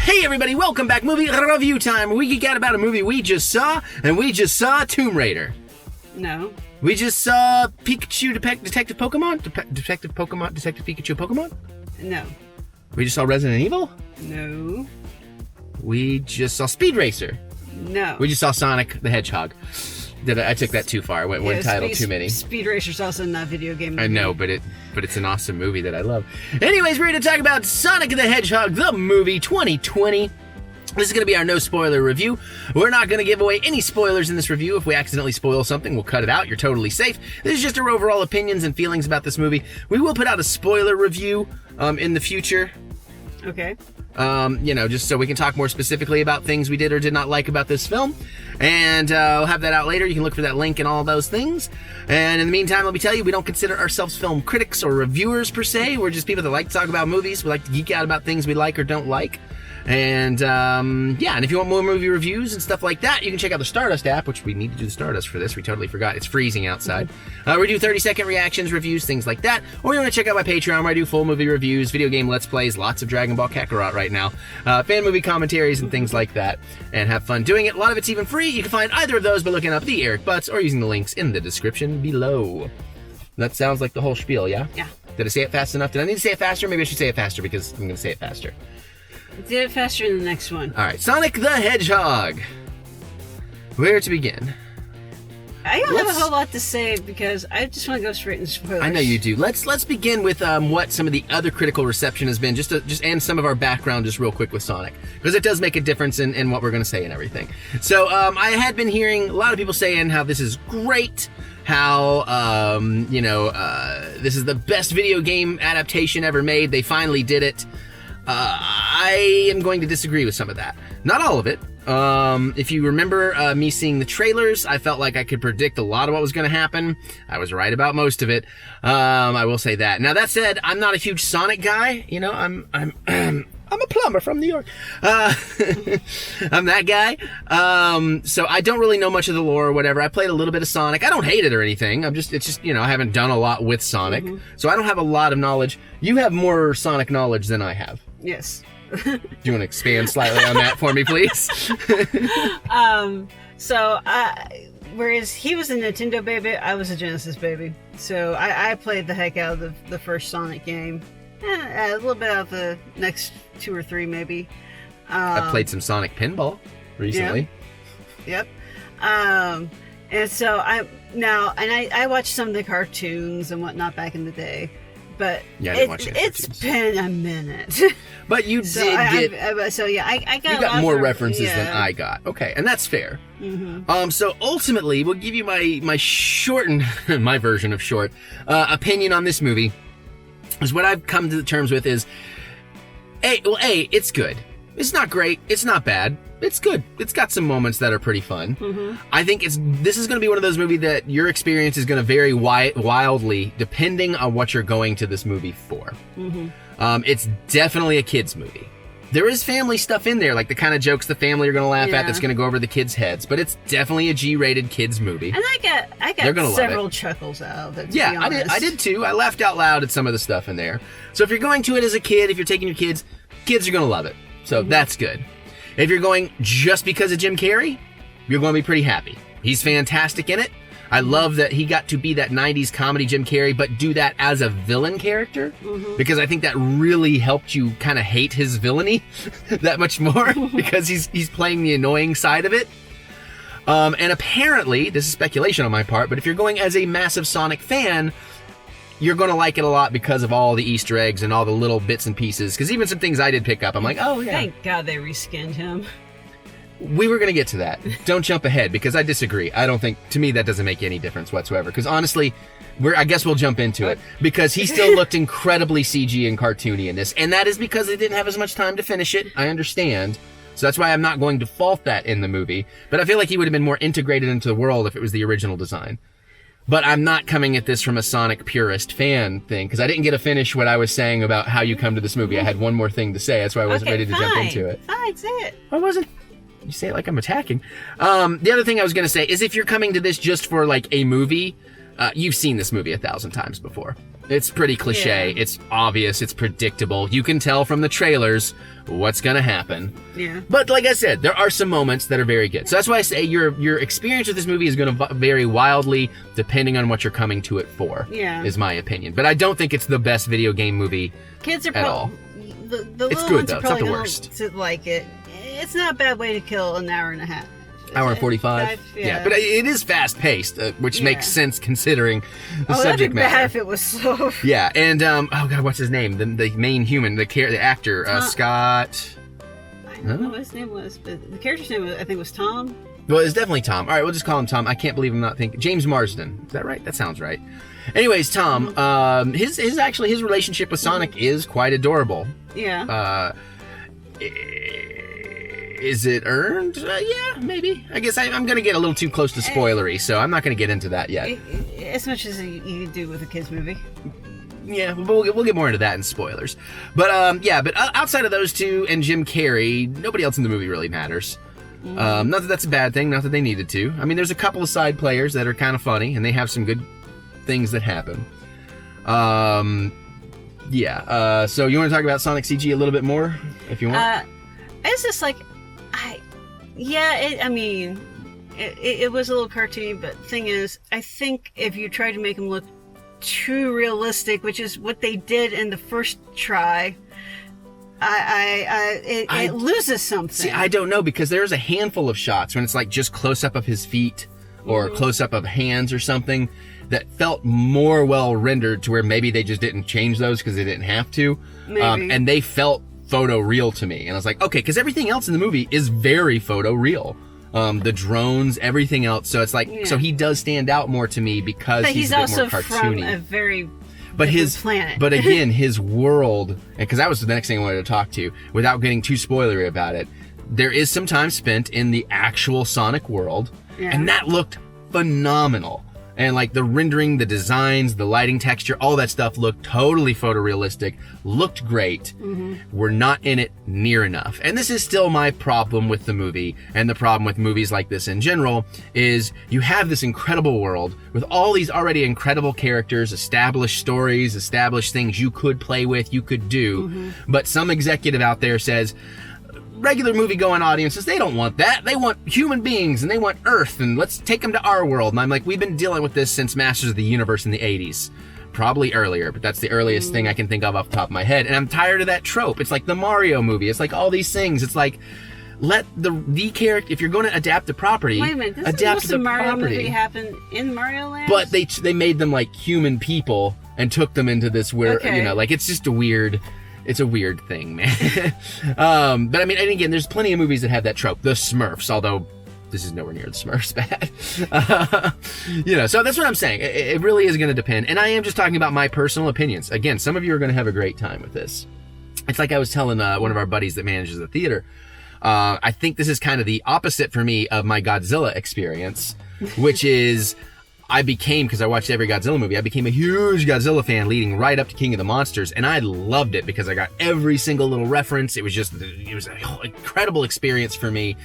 Hey everybody, welcome back. Movie review time. We geek out about a movie we just saw, and we just saw Tomb Raider. No. We just saw Pikachu Detective Pokemon? Detective Pikachu Pokemon? No. We just saw Resident Evil? No. We just saw Speed Racer. No. We just saw Sonic the Hedgehog. I took that too far. One title too many. Speed Racer's also not a video game movie. I know, but it's an awesome movie that I love. Anyways, we're going to talk about Sonic the Hedgehog, the movie 2020. This is going to be our no spoiler review. We're not going to give away any spoilers in this review. If we accidentally spoil something, we'll cut it out. You're totally safe. This is just our overall opinions and feelings about this movie. We will put out a spoiler review in the future. Okay. Just so we can talk more specifically about things we did or did not like about this film. And we'll have that out later. You can look for that link and all those things. And in the meantime, let me tell you, we don't consider ourselves film critics or reviewers per se. We're just people that like to talk about movies. We like to geek out about things we like or don't like. And and if you want more movie reviews and stuff like that, you can check out the Stardust app, which we need to do the Stardust for this. We totally forgot. It's freezing outside. We do 30-second reactions, reviews, things like that. Or you want to check out my Patreon, where I do full movie reviews, video game Let's Plays, lots of Dragon Ball Kakarot right now, fan movie commentaries and things like that, and have fun doing it. A lot of it's even free. You can find either of those by looking up TheEricButts or using the links in the description below. That sounds like the whole spiel, yeah? Yeah. Did I say it fast enough? Did I need to say it faster? Maybe I should say it faster because I'm going to say it faster. Did it faster than the next one. All right, Sonic the Hedgehog. Where to begin? I don't have a whole lot to say because I just want to go straight into spoilers. I know you do. Let's begin with what some of the other critical reception has been, and some of our background just real quick with Sonic, because it does make a difference in what we're going to say and everything. So I had been hearing a lot of people saying how this is great, how this is the best video game adaptation ever made. They finally did it. I am going to disagree with some of that. Not all of it. If you remember me seeing the trailers, I felt like I could predict a lot of what was going to happen. I was right about most of it. I will say that. Now that said, I'm not a huge Sonic guy. You know, I'm a plumber from New York. I'm that guy. So I don't really know much of the lore or whatever. I played a little bit of Sonic. I don't hate it or anything. It's just, I haven't done a lot with Sonic. Mm-hmm. So I don't have a lot of knowledge. You have more Sonic knowledge than I have. Yes. Do you want to expand slightly on that for me, please? Whereas he was a Nintendo baby, I was a Genesis baby. So I played the heck out of the first Sonic game. A little bit of the next 2 or 3 maybe. I played some Sonic Pinball recently. Yep. And so I watched some of the cartoons and whatnot back in the day. But yeah, I didn't watch it's been a minute. But you did I got you got more references than I got. Okay, and that's fair. Mm-hmm. So ultimately, we'll give you my shortened, my version of short, opinion on this movie. Is what I've come to terms with is, it's good. It's not great. It's not bad. It's good. It's got some moments that are pretty fun. Mm-hmm. I think this is going to be one of those movies that your experience is going to vary wildly depending on what you're going to this movie for. Mm-hmm. It's definitely a kids movie. There is family stuff in there, like the kind of jokes the family are going to laugh at that's going to go over the kids' heads, but it's definitely a G-rated kids movie. And I got several chuckles out of it, to be honest. I did too. I laughed out loud at some of the stuff in there. So if you're going to it as a kid, if you're taking your kids are going to love it. So that's good. If you're going just because of Jim Carrey, you're going to be pretty happy. He's fantastic in it. I love that he got to be that 90s comedy Jim Carrey, but do that as a villain character, because I think that really helped you kind of hate his villainy that much more, because he's playing the annoying side of it. And apparently, this is speculation on my part, but if you're going as a massive Sonic fan, you're going to like it a lot because of all the Easter eggs and all the little bits and pieces, because even some things I did pick up, I'm like, oh yeah. Thank God they reskinned him. We were going to get to that. Don't jump ahead, because I disagree. I don't think, to me, that doesn't make any difference whatsoever. Because honestly, I guess we'll jump into it. Because he still looked incredibly CG and cartoony in this. And that is because they didn't have as much time to finish it. I understand. So that's why I'm not going to fault that in the movie. But I feel like he would have been more integrated into the world if it was the original design. But I'm not coming at this from a Sonic purist fan thing, because I didn't get to finish what I was saying about how you come to this movie. I had one more thing to say. That's why I wasn't ready to jump into it. Fine, say it. I wasn't. You say it like I'm attacking. The other thing I was going to say is if you're coming to this just for like a movie, you've seen this movie 1,000 times before. It's pretty cliche. Yeah. It's obvious. It's predictable. You can tell from the trailers what's going to happen. Yeah. But like I said, there are some moments that are very good. So that's why I say your experience with this movie is going to vary wildly depending on what you're coming to it for. Yeah. Is my opinion. But I don't think it's the best video game movie Kids are at all. The It's little good, ones though. are It's not probably the going worst. to like it. It's not a bad way to kill an hour and a half. Hour and 45? Yeah. But it is fast-paced, which makes Yeah. sense considering the that'd subject be bad matter. if it was slow. Yeah, and, oh God, what's his name? The main human, the actor, Scott... I don't know what his name was, but the character's name, I think, was Tom. Well, it's definitely Tom. All right, we'll just call him Tom. I can't believe I'm not thinking... James Marsden. Is that right? That sounds right. Anyways, Tom, his relationship with Sonic is quite adorable. Yeah. Is it earned? Yeah, maybe. I guess I'm going to get a little too close to spoilery, so I'm not going to get into that yet. As much as you do with a kids movie. Yeah, we'll get more into that in spoilers. But outside of those two and Jim Carrey, nobody else in the movie really matters. Not that that's a bad thing, not that they needed to. I mean, there's a couple of side players that are kind of funny, and they have some good things that happen. So you want to talk about Sonic CG a little bit more, if you want? It's just like, it was a little cartoony, but thing is, I think if you try to make him look too realistic, which is what they did in the first try, it loses something. See, I don't know, because there's a handful of shots when it's like just close up of his feet or close up of hands or something that felt more well rendered to where maybe they just didn't change those because they didn't have to. Maybe. And they felt photo real to me. And I was like, okay, because everything else in the movie is very photo real. The drones, everything else. So it's like, so he does stand out more to me because he's a bit more cartoony. But he's also from a very planet. But again, his world, because that was the next thing I wanted to talk to, without getting too spoilery about it, there is some time spent in the actual Sonic world, and that looked phenomenal. And like the rendering, the designs, the lighting texture, all that stuff looked totally photorealistic, looked great. We're not in it near enough. And this is still my problem with the movie, and the problem with movies like this in general, is you have this incredible world with all these already incredible characters, established stories, established things you could play with, you could do. But some executive out there says, regular movie-going audiences, they don't want that. They want human beings, and they want Earth, and let's take them to our world. And I'm like, we've been dealing with this since Masters of the Universe in the 80s. Probably earlier, but that's the earliest thing I can think of off the top of my head. And I'm tired of that trope. It's like the Mario movie. It's like all these things. It's like, let the character, if you're going to adapt the property, Wait a minute, doesn't adapt most to the of Mario property. movie happen in Mario Land? But they made them like human people and took them into this where, like it's just a weird... It's a weird thing, man. But I mean, and again, there's plenty of movies that have that trope. The Smurfs, although this is nowhere near the Smurfs bad. So that's what I'm saying. It really is going to depend. And I am just talking about my personal opinions. Again, some of you are going to have a great time with this. It's like I was telling one of our buddies that manages the theater. I think this is kind of the opposite for me of my Godzilla experience, which is... because I watched every Godzilla movie, I became a huge Godzilla fan leading right up to King of the Monsters, and I loved it because I got every single little reference. It was an incredible experience for me.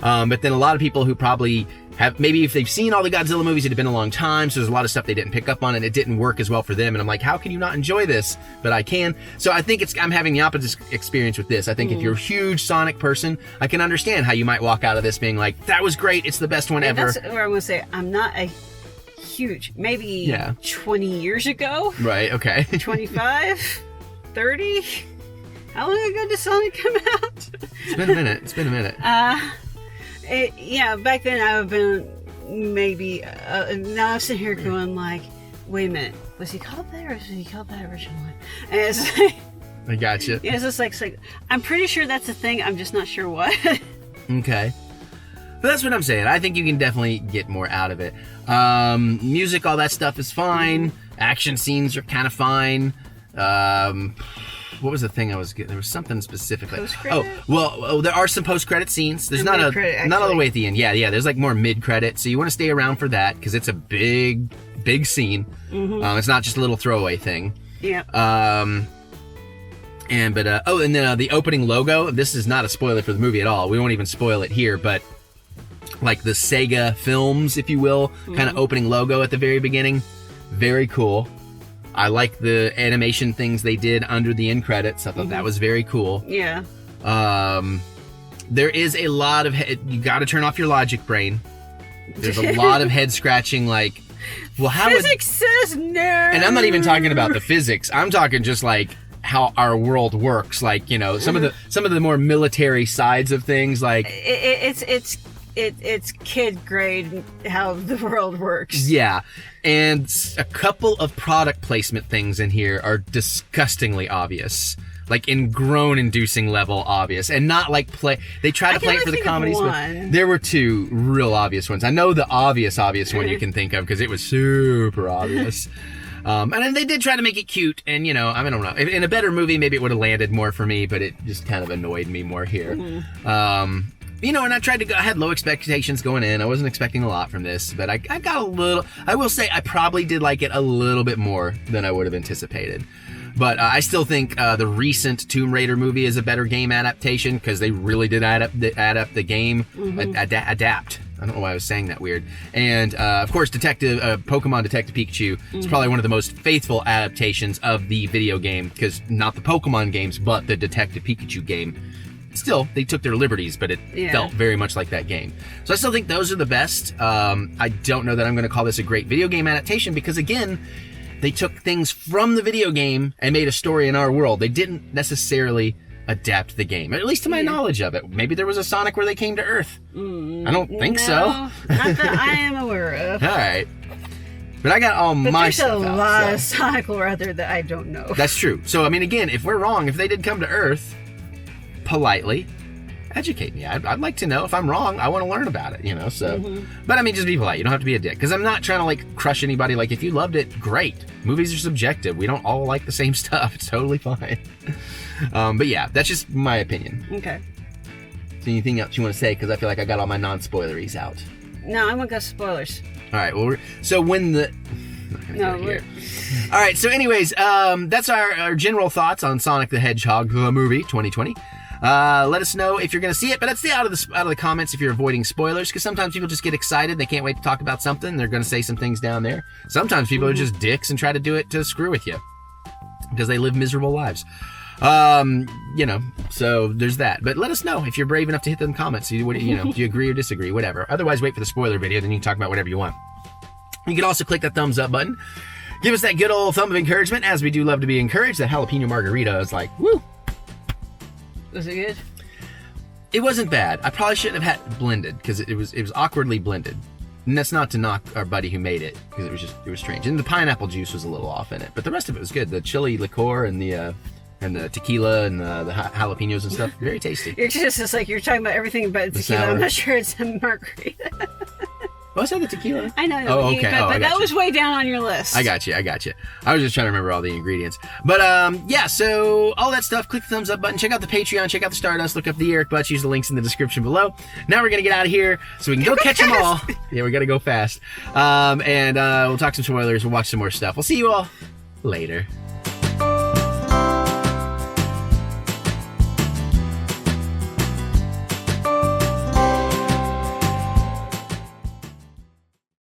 But then a lot of people who probably have, maybe if they've seen all the Godzilla movies, it had been a long time, so there's a lot of stuff they didn't pick up on, and it didn't work as well for them. And I'm like, how can you not enjoy this? But I can. So I think I'm having the opposite experience with this. I think if you're a huge Sonic person, I can understand how you might walk out of this being like, that was great, it's the best one ever. That's where I'm going to say, I'm not a huge, maybe 20 years ago. Right, okay. 25, 30. How long ago did Sonic come out? It's been a minute. Back then I would have been maybe, now I'm sitting here going like, wait a minute, was he called that or was he called that originally? And it's like, I gotcha. It's just like, I'm pretty sure that's a thing, I'm just not sure what. Okay. But that's what I'm saying. I think you can definitely get more out of it. Music, all that stuff is fine. Action scenes are kind of fine. What was the thing I was getting? There was something specific. There are some post-credit scenes. There's not all the way at the end. Yeah. There's like more mid-credit, so you want to stay around for that because it's a big scene. It's not just a little throwaway thing. Yeah. And then the opening logo. This is not a spoiler for the movie at all. We won't even spoil it here, but like the Sega films, if you will, kind of opening logo at the very beginning. Very cool. I like the animation things they did under the end credits. I thought that was very cool. Yeah. There is a lot of you got to turn off your logic brain. There's a lot of head scratching, like, well, how physics says no. And I'm not even talking about the physics. I'm talking just like how our world works. Like, you know, some of the more military sides of things. Like it's kid grade how the world works. Yeah, and a couple of product placement things in here are disgustingly obvious. Like in groan-inducing level obvious, and not like play. They try to play it for the comedies, but there were two real obvious ones. I know the obvious one you can think of because it was super obvious. And then they did try to make it cute, and you know, I don't know. In a better movie, maybe it would have landed more for me, but it just kind of annoyed me more here. You know, and I had low expectations going in. I wasn't expecting a lot from this, but I got a little. I will say I probably did like it a little bit more than I would have anticipated. But I still think the recent Tomb Raider movie is a better game adaptation because they really did adapt the game, adapt. I don't know why I was saying that weird. And of course, Pokemon Detective Pikachu is probably one of the most faithful adaptations of the video game because not the Pokemon games, but the Detective Pikachu game. Still, they took their liberties, but it felt very much like that game. So I still think those are the best. I don't know that I'm going to call this a great video game adaptation because, again, they took things from the video game and made a story in our world. They didn't necessarily adapt the game, at least to my knowledge of it. Maybe there was a Sonic where they came to Earth. I don't think so. Not that I am aware of. All right. But I got all my stuff out. There's a lot of Sonic lore out there that I don't know. That's true. So, I mean, again, if we're wrong, if they did come to Earth, politely educate me. I'd like to know. If I'm wrong, I want to learn about it, you know, so. But I mean, just be polite. You don't have to be a dick. Because I'm not trying to, like, crush anybody. Like, if you loved it, great. Movies are subjective. We don't all like the same stuff. It's totally fine. But yeah, that's just my opinion. Okay. So anything else you want to say? Because I feel like I got all my non-spoileries out. No, I'm going to go spoilers. All right, well, so when the... All right, so anyways, that's our general thoughts on Sonic the Hedgehog, the movie, 2020. Let us know if you're going to see it, but let's stay out of the comments if you're avoiding spoilers, because sometimes people just get excited. They can't wait to talk about something. They're going to say some things down there. Sometimes people are just dicks and try to do it to screw with you because they live miserable lives. You know, so there's that. But let us know if you're brave enough to hit them comments. You know, do you agree or disagree, whatever. Otherwise, wait for the spoiler video, then you can talk about whatever you want. You can also click that thumbs up button. Give us that good old thumb of encouragement, as we do love to be encouraged. The jalapeno margarita is like, woo! Was it good? It wasn't bad. I probably shouldn't have had blended because it was awkwardly blended. And that's not to knock our buddy who made it because it was strange. And the pineapple juice was a little off in it, but the rest of it was good. The chili liqueur and the tequila and the jalapenos and stuff, very tasty. You're just like you're talking about everything but tequila. Sour. I'm not sure it's a margarita. Oh, I said the tequila. I know. Oh, okay. But that was way down on your list. I got you. I was just trying to remember all the ingredients. But, yeah, so all that stuff, click the thumbs up button, check out the Patreon, check out the Stardust, look up the Eric Butts, use the links in the description below. Now we're going to get out of here so we can go catch them all. Yeah, we got to go fast. And we'll talk some spoilers. We'll watch some more stuff. We'll see you all later.